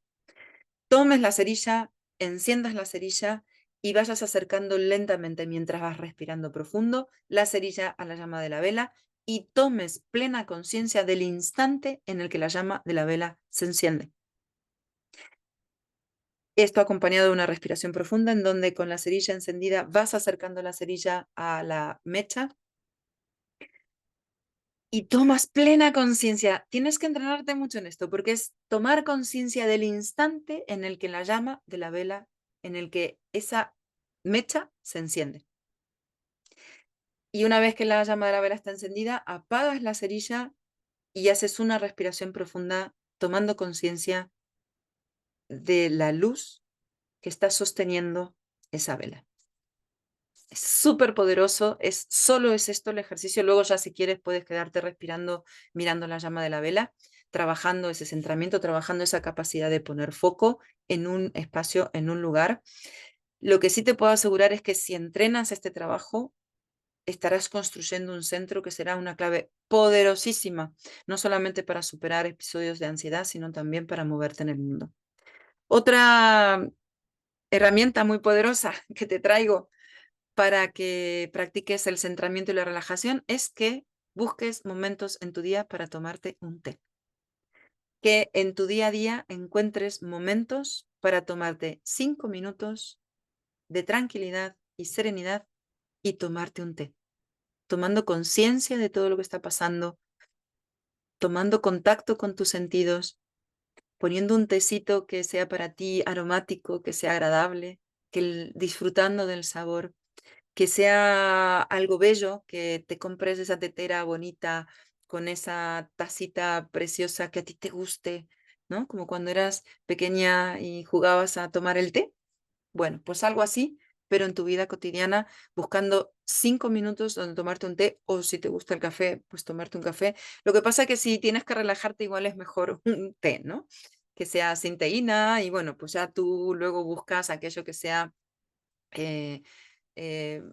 Tomes la cerilla, enciendas la cerilla y vayas acercando lentamente mientras vas respirando profundo la cerilla a la llama de la vela y tomes plena conciencia del instante en el que la llama de la vela se enciende. Esto acompañado de una respiración profunda en donde con la cerilla encendida vas acercando la cerilla a la mecha y tomas plena conciencia. Tienes que entrenarte mucho en esto porque es tomar conciencia del instante en el que la llama de la vela, en el que esa mecha se enciende. Y una vez que la llama de la vela está encendida, apagas la cerilla y haces una respiración profunda tomando conciencia de la luz que está sosteniendo esa vela. Es súper poderoso, solo es esto el ejercicio. Luego ya si quieres puedes quedarte respirando, mirando la llama de la vela, trabajando ese centramiento, trabajando esa capacidad de poner foco en un espacio, en un lugar. Lo que sí te puedo asegurar es que si entrenas este trabajo, estarás construyendo un centro que será una clave poderosísima, no solamente para superar episodios de ansiedad, sino también para moverte en el mundo. Otra herramienta muy poderosa que te traigo para que practiques el centramiento y la relajación es que busques momentos en tu día para tomarte un té. Que en tu día a día encuentres momentos para tomarte 5 minutos de tranquilidad y serenidad y tomarte un té, tomando conciencia de todo lo que está pasando, tomando contacto con tus sentidos, poniendo un tecito que sea para ti aromático, que sea agradable, disfrutando del sabor, que sea algo bello, que te compres esa tetera bonita con esa tacita preciosa que a ti te guste, ¿no? Como cuando eras pequeña y jugabas a tomar el té. Bueno, pues algo así, pero en tu vida cotidiana, buscando 5 minutos donde tomarte un té, o si te gusta el café, pues tomarte un café. Lo que pasa es que si tienes que relajarte, igual es mejor un té, ¿no? Que sea sin teína y bueno, pues ya tú luego buscas aquello que sea eh,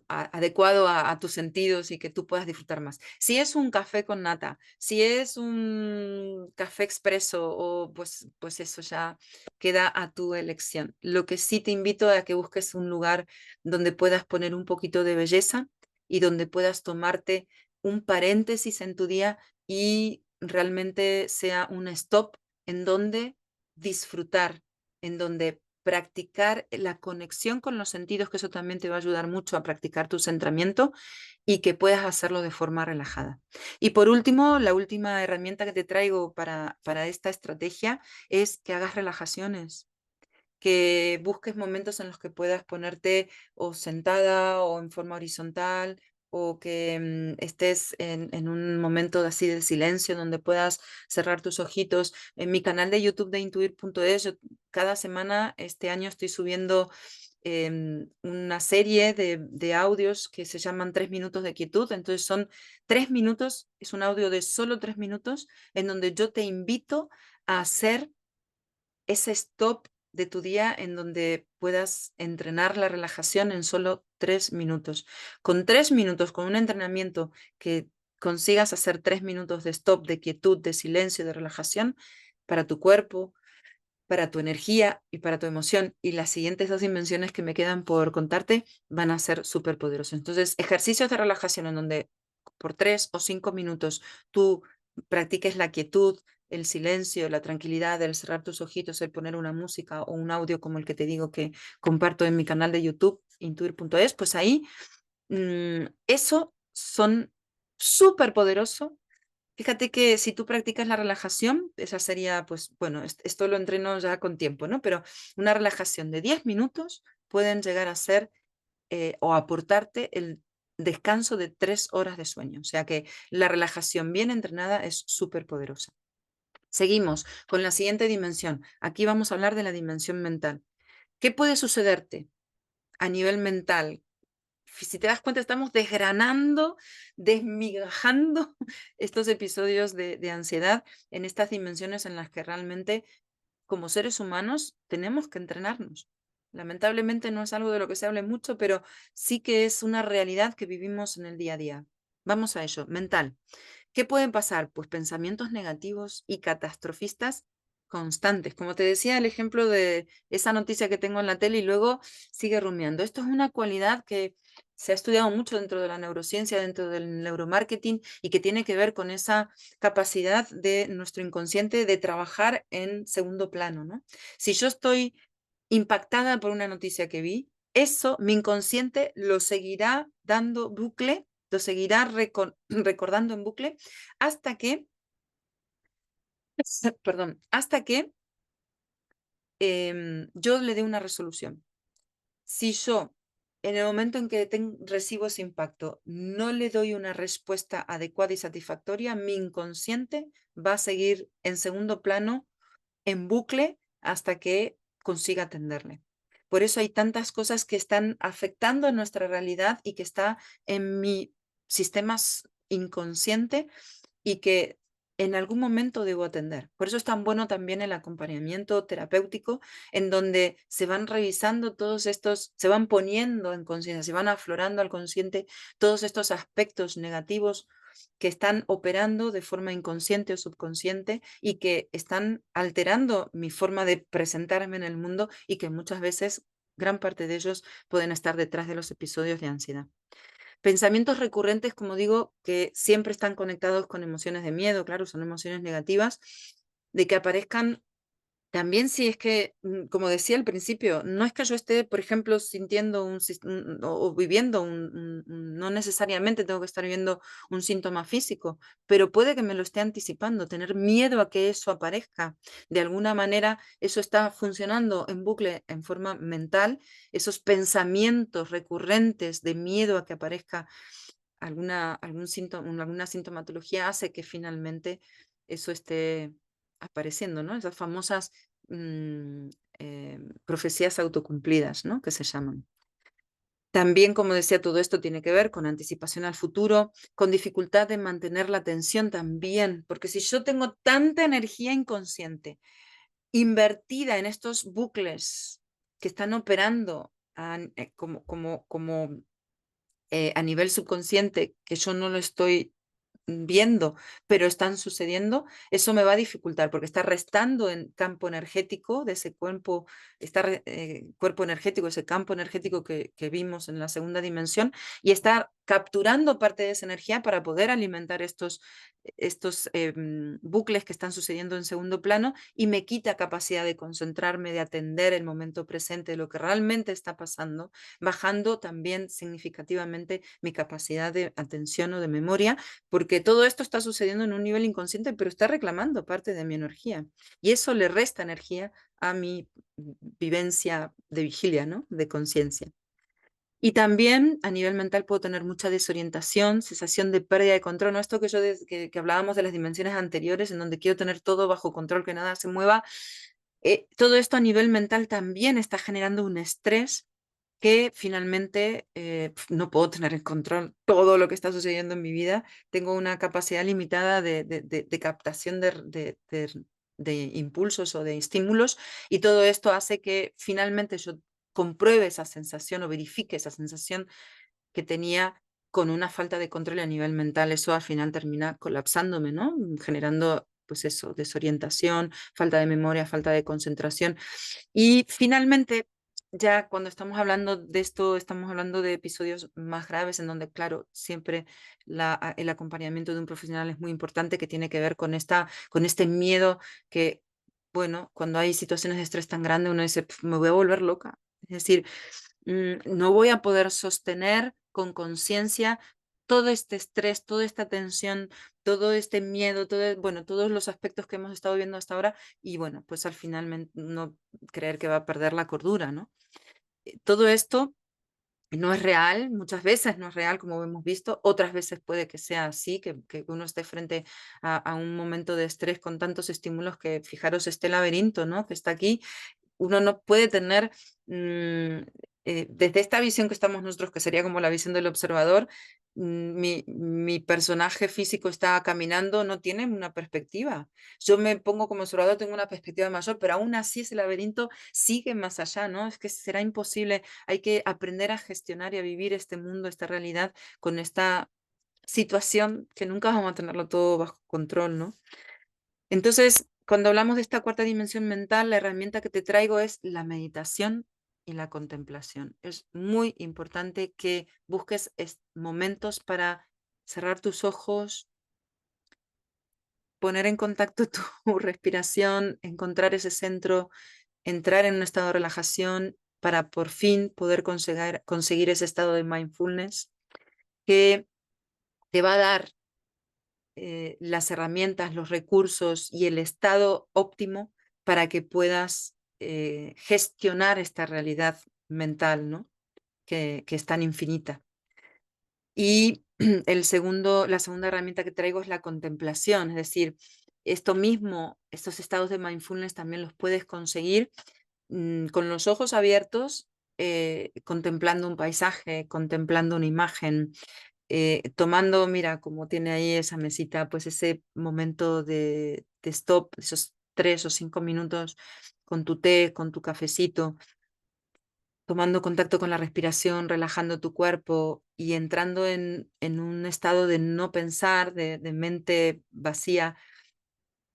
adecuado a tus sentidos y que tú puedas disfrutar más. Si es un café con nata, si es un café expreso, o pues eso ya queda a tu elección. Lo que sí te invito a que busques un lugar donde puedas poner un poquito de belleza y donde puedas tomarte un paréntesis en tu día y realmente sea un stop en donde disfrutar, en donde practicar la conexión con los sentidos, que eso también te va a ayudar mucho a practicar tu centramiento y que puedas hacerlo de forma relajada. Y por último, la última herramienta que te traigo para esta estrategia es que hagas relajaciones, que busques momentos en los que puedas ponerte o sentada o en forma horizontal o que estés en un momento así de silencio donde puedas cerrar tus ojitos. En mi canal de YouTube de intuir.es, yo cada semana este año estoy subiendo una serie de audios que se llaman 3 minutos de quietud. Entonces son 3 minutos, es un audio de solo 3 minutos en donde yo te invito a hacer ese stop de tu día en donde puedas entrenar la relajación en solo 3 minutos. Con 3 minutos, con un entrenamiento que consigas hacer 3 minutos de stop, de quietud, de silencio, de relajación para tu cuerpo, para tu energía y para tu emoción. Y las siguientes 2 dimensiones que me quedan por contarte van a ser súper poderosos. Entonces, ejercicios de relajación en donde por 3 o 5 minutos tú practiques la quietud, el silencio, la tranquilidad, el cerrar tus ojitos, el poner una música o un audio como el que te digo que comparto en mi canal de YouTube, intuir.es, pues ahí eso son súper poderoso. Fíjate que si tú practicas la relajación, esa sería, pues, bueno, esto lo entreno ya con tiempo, ¿no? Pero una relajación de 10 minutos pueden llegar a ser o aportarte el descanso de 3 horas de sueño. O sea que la relajación bien entrenada es súper poderosa. Seguimos con la siguiente dimensión. Aquí vamos a hablar de la dimensión mental. ¿Qué puede sucederte a nivel mental? Si te das cuenta, estamos desgranando, desmigajando estos episodios de ansiedad en estas dimensiones en las que realmente como seres humanos tenemos que entrenarnos. Lamentablemente no es algo de lo que se hable mucho, pero sí que es una realidad que vivimos en el día a día. Vamos a ello, mental. ¿Qué pueden pasar? Pues pensamientos negativos y catastrofistas constantes. Como te decía, el ejemplo de esa noticia que tengo en la tele y luego sigue rumiando. Esto es una cualidad que se ha estudiado mucho dentro de la neurociencia, dentro del neuromarketing y que tiene que ver con esa capacidad de nuestro inconsciente de trabajar en segundo plano, ¿no? Si yo estoy impactada por una noticia que vi, eso mi inconsciente lo seguirá dando bucle, lo seguirá recordando en bucle hasta que, perdón, hasta que yo le dé una resolución. Si yo, en el momento en que recibo ese impacto, no le doy una respuesta adecuada y satisfactoria, mi inconsciente va a seguir en segundo plano en bucle hasta que consiga atenderle. Por eso hay tantas cosas que están afectando a nuestra realidad y que está en mi sistema inconsciente y que en algún momento debo atender. Por eso es tan bueno también el acompañamiento terapéutico, en donde se van revisando todos estos, se van poniendo en conciencia, se van aflorando al consciente todos estos aspectos negativos que están operando de forma inconsciente o subconsciente y que están alterando mi forma de presentarme en el mundo y que muchas veces gran parte de ellos pueden estar detrás de los episodios de ansiedad. Pensamientos recurrentes, como digo, que siempre están conectados con emociones de miedo, claro, son emociones negativas, de que aparezcan también si es que, como decía al principio, no es que yo esté, por ejemplo, sintiendo o viviendo no necesariamente tengo que estar viviendo un síntoma físico, pero puede que me lo esté anticipando, tener miedo a que eso aparezca. De alguna manera, eso está funcionando en bucle en forma mental, esos pensamientos recurrentes de miedo a que aparezca alguna sintomatología hace que finalmente eso esté apareciendo, ¿no? Esas famosas profecías autocumplidas, ¿no? Que se llaman. También, como decía, todo esto tiene que ver con anticipación al futuro, con dificultad de mantener la atención también, porque si yo tengo tanta energía inconsciente invertida en estos bucles que están operando como a nivel subconsciente, que yo no lo estoy viendo, pero están sucediendo, eso me va a dificultar porque está restando en campo energético de ese cuerpo, cuerpo energético, ese campo energético que vimos en la segunda dimensión y está capturando parte de esa energía para poder alimentar estos bucles que están sucediendo en segundo plano y me quita capacidad de concentrarme, de atender el momento presente, de lo que realmente está pasando, bajando también significativamente mi capacidad de atención o de memoria porque todo esto está sucediendo en un nivel inconsciente, pero está reclamando parte de mi energía. Y eso le resta energía a mi vivencia de vigilia, ¿no? De conciencia. Y también a nivel mental puedo tener mucha desorientación, sensación de pérdida de control, ¿no? Esto que que hablábamos de las dimensiones anteriores, en donde quiero tener todo bajo control, que nada se mueva. Todo esto a nivel mental también está generando un estrés que finalmente no puedo tener en control todo lo que está sucediendo en mi vida. Tengo una capacidad limitada de captación de impulsos o de estímulos y todo esto hace que finalmente yo compruebe esa sensación o verifique esa sensación que tenía con una falta de control a nivel mental. Eso al final termina colapsándome, ¿no? Generando, pues eso, desorientación, falta de memoria, falta de concentración. Y finalmente, ya cuando estamos hablando de esto, estamos hablando de episodios más graves en donde, claro, siempre el acompañamiento de un profesional es muy importante, que tiene que ver con este miedo que, bueno, cuando hay situaciones de estrés tan grande, uno dice, me voy a volver loca. Es decir, no voy a poder sostener con conciencia todo este estrés, toda esta tensión, todo este miedo, bueno, todos los aspectos que hemos estado viendo hasta ahora y bueno, pues al final no creer que va a perder la cordura, ¿no? Todo esto no es real, muchas veces no es real, como hemos visto, otras veces puede que sea así, que uno esté frente a un momento de estrés con tantos estímulos que, fijaros, este laberinto, ¿no? Que está aquí uno no puede tener, desde esta visión que estamos nosotros, que sería como la visión del observador, mi personaje físico está caminando, no tiene una perspectiva. Yo me pongo como observador, tengo una perspectiva mayor, pero aún así ese laberinto sigue más allá, ¿no? Es que será imposible, hay que aprender a gestionar y a vivir este mundo, esta realidad con esta situación que nunca vamos a tenerlo todo bajo control, ¿no? Entonces, cuando hablamos de esta cuarta dimensión mental, la herramienta que te traigo es la meditación y la contemplación. Es muy importante que busques momentos para cerrar tus ojos, poner en contacto tu respiración, encontrar ese centro, entrar en un estado de relajación para por fin poder conseguir ese estado de mindfulness que te va a dar las herramientas, los recursos y el estado óptimo para que puedas gestionar esta realidad mental, ¿no? Que es tan infinita. Y la segunda herramienta que traigo es la contemplación, es decir, esto mismo, estos estados de mindfulness también los puedes conseguir con los ojos abiertos, contemplando un paisaje, contemplando una imagen, tomando, mira, como tiene ahí esa mesita, pues ese momento de stop, esos 3 o 5 minutos con tu té, con tu cafecito, tomando contacto con la respiración, relajando tu cuerpo y entrando en un estado de no pensar, de mente vacía,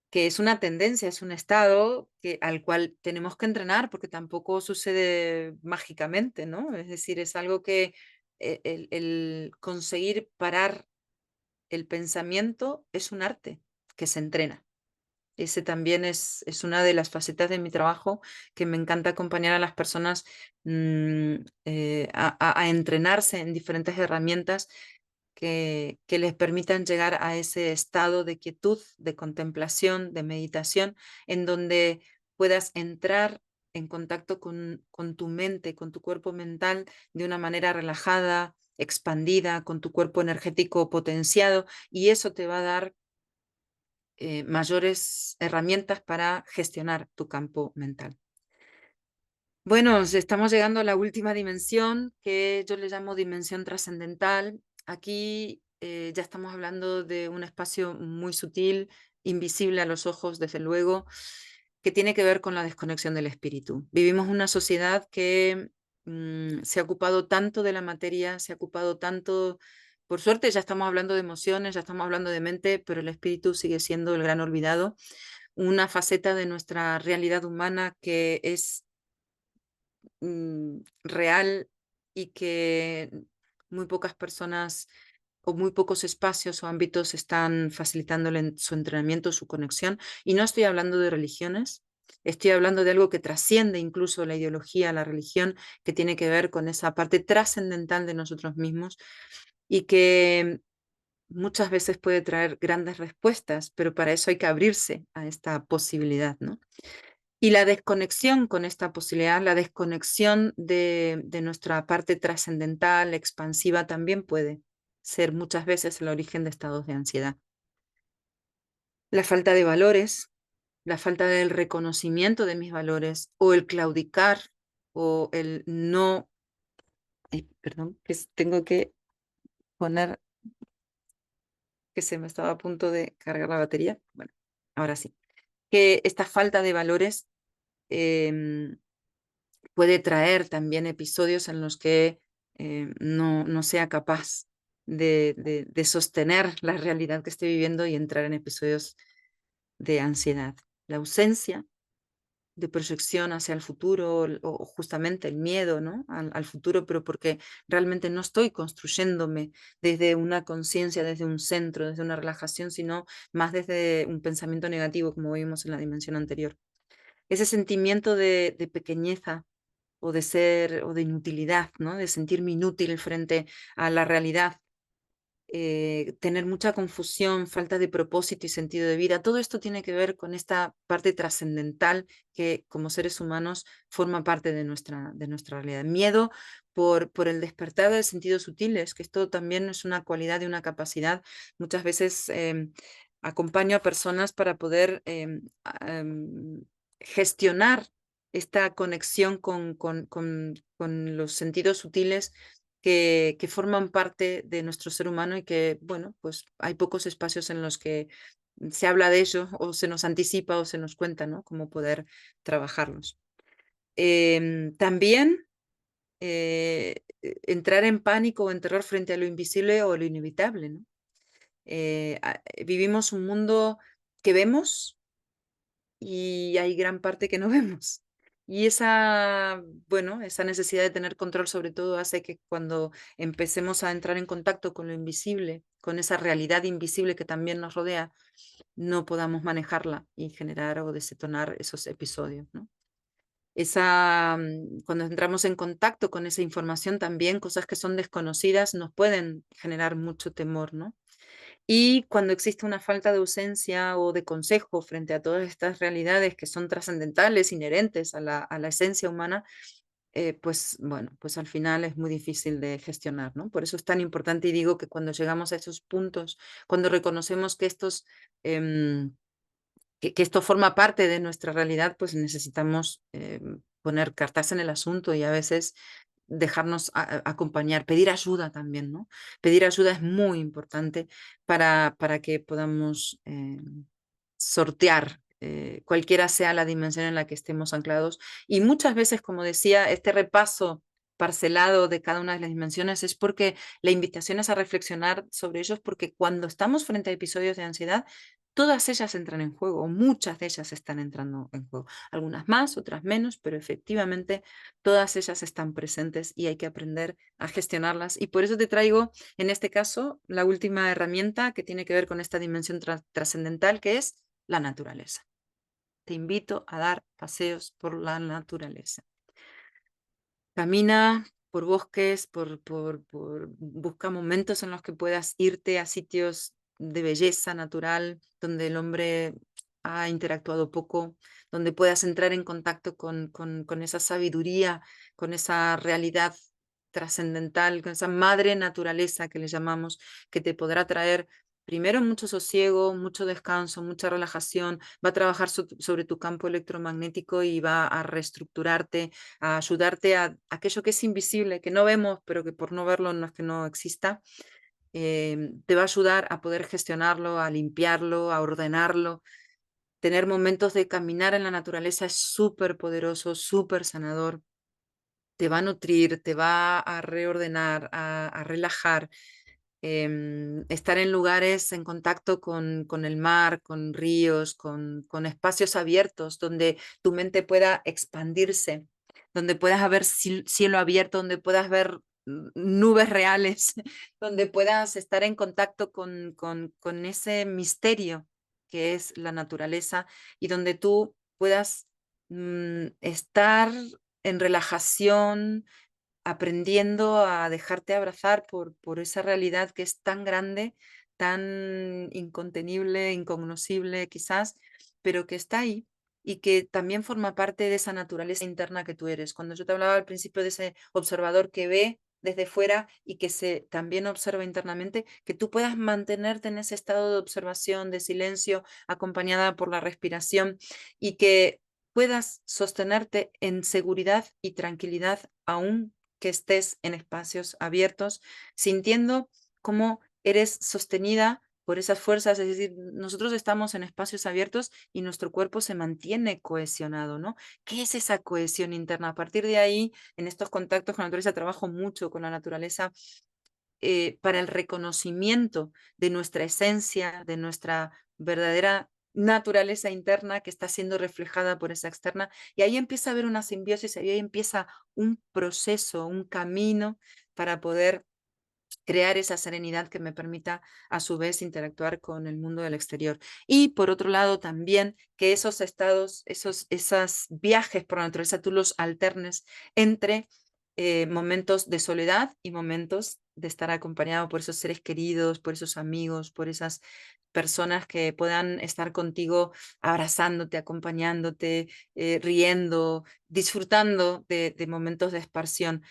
que es una tendencia, es un estado al cual tenemos que entrenar porque tampoco sucede mágicamente, ¿no? Es decir, es algo que el conseguir parar el pensamiento es un arte que se entrena. Ese también es una de las facetas de mi trabajo que me encanta acompañar a las personas a entrenarse en diferentes herramientas que les permitan llegar a ese estado de quietud, de contemplación, de meditación, en donde puedas entrar en contacto con tu mente, con tu cuerpo mental de una manera relajada, expandida, con tu cuerpo energético potenciado, y eso te va a dar mayores herramientas para gestionar tu campo mental. Bueno, estamos llegando a la última dimensión, que yo le llamo dimensión trascendental. Aquí ya estamos hablando de un espacio muy sutil, invisible a los ojos, desde luego, que tiene que ver con la desconexión del espíritu. Vivimos una sociedad que se ha ocupado tanto de la materia, se ha ocupado tanto, por suerte ya estamos hablando de emociones, ya estamos hablando de mente, pero el espíritu sigue siendo el gran olvidado, una faceta de nuestra realidad humana que es real y que muy pocas personas o muy pocos espacios o ámbitos están facilitándole su entrenamiento, su conexión. Y no estoy hablando de religiones, estoy hablando de algo que trasciende incluso la ideología, la religión, que tiene que ver con esa parte trascendental de nosotros mismos y que muchas veces puede traer grandes respuestas, pero para eso hay que abrirse a esta posibilidad, ¿no? Y la desconexión con esta posibilidad, la desconexión de nuestra parte trascendental, expansiva, también puede ser muchas veces el origen de estados de ansiedad. La falta de valores, la falta del reconocimiento de mis valores o el claudicar o el no, ay, perdón, tengo que poner que se me estaba a punto de cargar la batería. Bueno, ahora sí. Que esta falta de valores em, puede traer también episodios en los que no sea capaz de sostener la realidad que estoy viviendo y entrar en episodios de ansiedad. La ausencia de proyección hacia el futuro o justamente el miedo, ¿no? Al futuro, pero porque realmente no estoy construyéndome desde una conciencia, desde un centro, desde una relajación, sino más desde un pensamiento negativo, como vimos en la dimensión anterior. Ese sentimiento de pequeñeza o de ser o de inutilidad, ¿no? De sentirme inútil frente a la realidad, tener mucha confusión, falta de propósito y sentido de vida. Todo esto tiene que ver con esta parte trascendental que como seres humanos forma parte de nuestra realidad. Miedo por el despertar de sentidos sutiles, que esto también es una cualidad y una capacidad. Muchas veces acompaño a personas para poder gestionar esta conexión con los sentidos sutiles que forman parte de nuestro ser humano y que, bueno, pues hay pocos espacios en los que se habla de ello o se nos anticipa o se nos cuenta, ¿no? Cómo poder trabajarlos. También entrar en pánico o en terror frente a lo invisible o lo inevitable, ¿no? Vivimos un mundo que vemos y hay gran parte que no vemos. Y esa, bueno, esa necesidad de tener control sobre todo hace que cuando empecemos a entrar en contacto con lo invisible, con esa realidad invisible que también nos rodea, no podamos manejarla y generar o desetonar esos episodios, ¿no? Cuando entramos en contacto con esa información también, cosas que son desconocidas nos pueden generar mucho temor, ¿no? Y cuando existe una falta de ausencia o de consejo frente a todas estas realidades que son trascendentales, inherentes a la esencia humana, pues bueno, pues al final es muy difícil de gestionar, ¿no? Por eso es tan importante y digo que cuando llegamos a esos puntos, cuando reconocemos que em, que esto forma parte de nuestra realidad, pues necesitamos poner cartas en el asunto y a veces dejarnos acompañar, pedir ayuda también, ¿no? Pedir ayuda es muy importante para que podamos sortear cualquiera sea la dimensión en la que estemos anclados. Y muchas veces, como decía, este repaso parcelado de cada una de las dimensiones es porque la invitación es a reflexionar sobre ellos, porque cuando estamos frente a episodios de ansiedad, todas ellas entran en juego, o muchas de ellas están entrando en juego. Algunas más, otras menos, pero efectivamente todas ellas están presentes y hay que aprender a gestionarlas. Y por eso te traigo, en este caso, la última herramienta que tiene que ver con esta dimensión trascendental, que es la naturaleza. Te invito a dar paseos por la naturaleza. Camina por bosques, busca momentos en los que puedas irte a sitios de belleza natural, donde el hombre ha interactuado poco, donde puedas entrar en contacto con esa sabiduría, con esa realidad trascendental, con esa madre naturaleza que le llamamos, que te podrá traer primero mucho sosiego, mucho descanso, mucha relajación, va a trabajar sobre tu campo electromagnético y va a reestructurarte, a ayudarte a aquello que es invisible, que no vemos, pero que por no verlo no es que no exista, te va a ayudar a poder gestionarlo, a limpiarlo, a ordenarlo. Tener momentos de caminar en la naturaleza es súper poderoso, súper sanador. Te va a nutrir, te va a reordenar, a relajar. Estar en lugares en contacto con el mar, con ríos, con espacios abiertos donde tu mente pueda expandirse, donde puedas ver cielo abierto, donde puedas ver nubes reales, donde puedas estar en contacto con ese misterio que es la naturaleza y donde tú puedas estar en relajación, aprendiendo a dejarte abrazar por esa realidad que es tan grande, tan incontenible, incognoscible quizás, pero que está ahí y que también forma parte de esa naturaleza interna que tú eres. Cuando yo te hablaba al principio de ese observador que ve desde fuera y que se también observa internamente, que tú puedas mantenerte en ese estado de observación, de silencio, acompañada por la respiración y que puedas sostenerte en seguridad y tranquilidad aún que estés en espacios abiertos, sintiendo cómo eres sostenida por esas fuerzas, es decir, nosotros estamos en espacios abiertos y nuestro cuerpo se mantiene cohesionado, ¿no? ¿Qué es esa cohesión interna? A partir de ahí, en estos contactos con la naturaleza, trabajo mucho con la naturaleza para el reconocimiento de nuestra esencia, de nuestra verdadera naturaleza interna que está siendo reflejada por esa externa. Y ahí empieza a haber una simbiosis, ahí empieza un proceso, un camino para poder crear esa serenidad que me permita a su vez interactuar con el mundo del exterior. Y por otro lado también que esos estados, esos viajes por la naturaleza, tú los alternes entre momentos de soledad y momentos de estar acompañado por esos seres queridos, por esos amigos, por esas personas que puedan estar contigo abrazándote, acompañándote, riendo, disfrutando de momentos de esparción,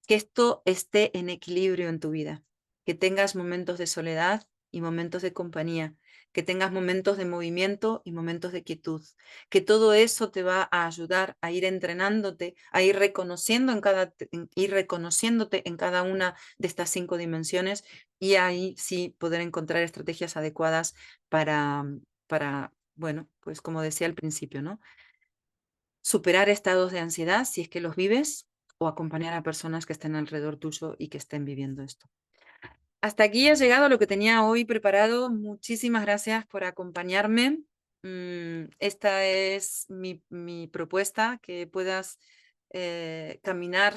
que esto esté en equilibrio en tu vida, que tengas momentos de soledad y momentos de compañía, que tengas momentos de movimiento y momentos de quietud, que todo eso te va a ayudar a ir entrenándote, a ir reconociendo ir reconociéndote en cada una de estas 5 dimensiones y ahí sí poder encontrar estrategias adecuadas para, bueno, pues como decía al principio, ¿no? Superar estados de ansiedad si es que los vives o acompañar a personas que estén alrededor tuyo y que estén viviendo esto. Hasta aquí ha llegado lo que tenía hoy preparado. Muchísimas gracias por acompañarme. Esta es mi propuesta, que puedas caminar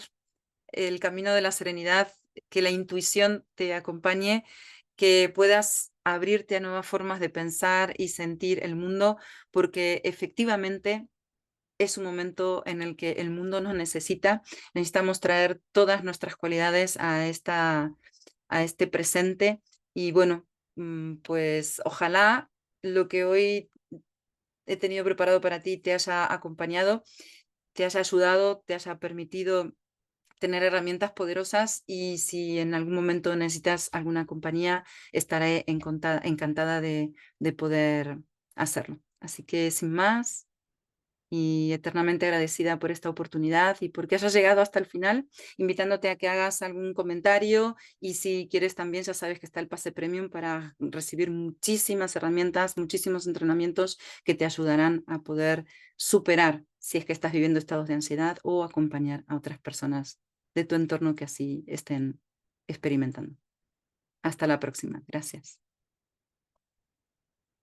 el camino de la serenidad, que la intuición te acompañe, que puedas abrirte a nuevas formas de pensar y sentir el mundo, porque efectivamente es un momento en el que el mundo nos necesita. Necesitamos traer todas nuestras cualidades a este presente y bueno, pues ojalá lo que hoy he tenido preparado para ti te haya acompañado, te haya ayudado, te haya permitido tener herramientas poderosas, y si en algún momento necesitas alguna compañía, estaré encantada de poder hacerlo. Así que sin más, y eternamente agradecida por esta oportunidad y porque hayas llegado hasta el final, invitándote a que hagas algún comentario, y si quieres también ya sabes que está el pase premium para recibir muchísimas herramientas, muchísimos entrenamientos que te ayudarán a poder superar si es que estás viviendo estados de ansiedad, o acompañar a otras personas de tu entorno que así estén experimentando. Hasta la próxima. Gracias.